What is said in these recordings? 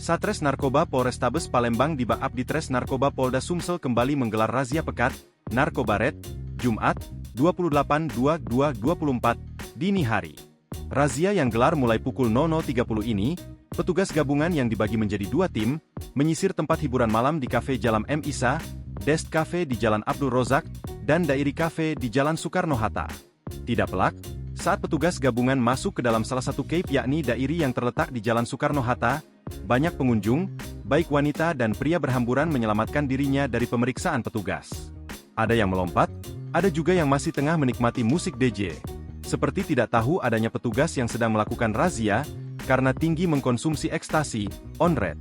Satres Narkoba Polrestabes Palembang di backup di Tres Narkoba Polda Sumsel kembali menggelar razia pekat, Narkobaret, Jumat, 28/2/2024, dini hari. Razia yang gelar mulai pukul 00.30 ini, petugas gabungan yang dibagi menjadi dua tim, menyisir tempat hiburan malam di Cafe Jalan M. Isa, Desk Cafe di Jalan Abdul Rozak, dan Dairi Cafe di Jalan Soekarno-Hatta. Tidak pelak, saat petugas gabungan masuk ke dalam salah satu cafe yakni Dairi yang terletak di Jalan Soekarno-Hatta, banyak pengunjung, baik wanita dan pria berhamburan menyelamatkan dirinya dari pemeriksaan petugas. Ada yang melompat, ada juga yang masih tengah menikmati musik DJ. Seperti tidak tahu adanya petugas yang sedang melakukan razia, karena tinggi mengkonsumsi ekstasi, on-red.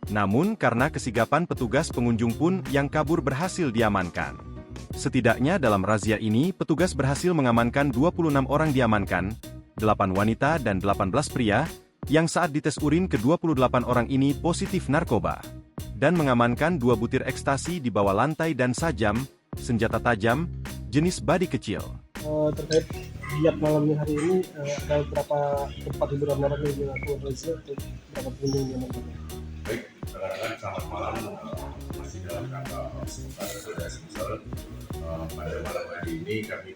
Namun karena kesigapan petugas pengunjung pun yang kabur berhasil diamankan. Setidaknya dalam razia ini petugas berhasil mengamankan 26 orang diamankan, 8 wanita dan 18 pria, yang saat dites urin ke-28 orang ini positif narkoba. Dan mengamankan 2 butir ekstasi di bawah lantai dan sajam, senjata tajam, jenis badi kecil. Terkait giat malamnya hari ini, ada berapa tempat hiburan malam yang dilakukan razia atau berapa pengunjung yang diamankan? Baik, rekan-rekan selamat malam. Masih dalam rangka Polda Sumsel. Pada malam hari ini kami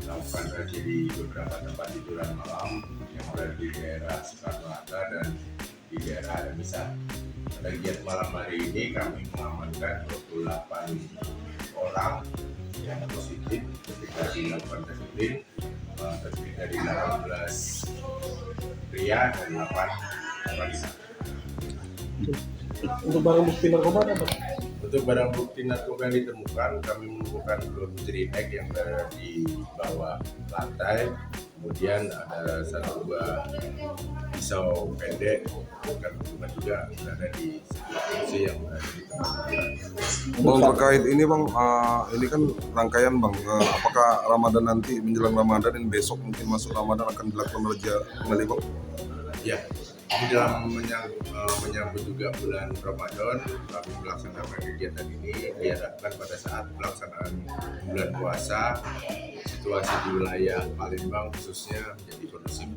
melakukan razia di beberapa tempat hiburan malam yang berada di daerah Soekarno-Hatta dan di daerah Misa. Pada giat malam hari ini kami mengamankan 28 orang yang positif ketika dilakukan tes urin, terdiri dari 18 pria dan 8 wanita. Untuk barang bukti narkoba apa? Untuk barang bukti narkoba yang ditemukan, kami menemukan 2 butir inek yang berada di bawah lantai. Kemudian ada 1 buah pisau pendek, dan juga berada di sebelah kursi yang berada di tempat hiburan. Bang, terkait ini bang, ini kan rangkaian bang, apakah Ramadan nanti menjelang Ramadan dan besok mungkin masuk Ramadan akan dilakukan razia kembali bang? Ya, dalam menyambut juga bulan Ramadan, kami melaksanakan kegiatan ini diharapkan pada saat pelaksanaan bulan puasa, situasi di wilayah Palembang khususnya menjadi kondusif.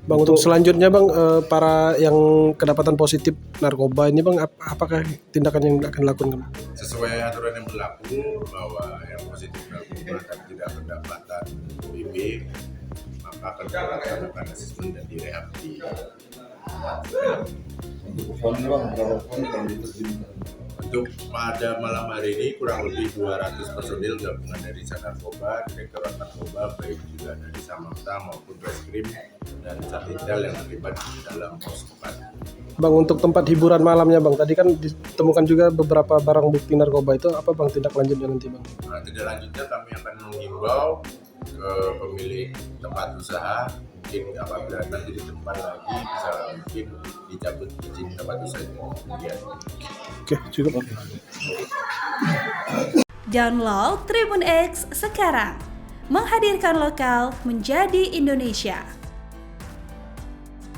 Bang, untuk selanjutnya bang, para yang kedapatan positif narkoba ini bang, apakah tindakan yang akan dilakukan? Sesuai aturan yang berlaku bahwa yang positif narkoba dan tidak pendapatan PB, maka akan dilaksanakan asesmen dan direhab di Untuk pada malam hari ini kurang lebih 200 personil gabungan dari Sat Narkoba, Direktorat Narkoba, baik juga dari Samapta maupun Reskrim dan Satintel yang terlibat dalam pos 4. Bang, untuk tempat hiburan malamnya bang, tadi kan ditemukan juga beberapa barang bukti narkoba, itu apa bang tindak lanjutnya nanti bang? Nah, tindak lanjutnya kami akan menghimbau ke pemilik tempat usaha, mungkin apabila nanti ditemukan lagi bisa mungkin dicabut izin tempat usahanya. Oke, cukup. Download Tribun X sekarang, menghadirkan lokal menjadi Indonesia.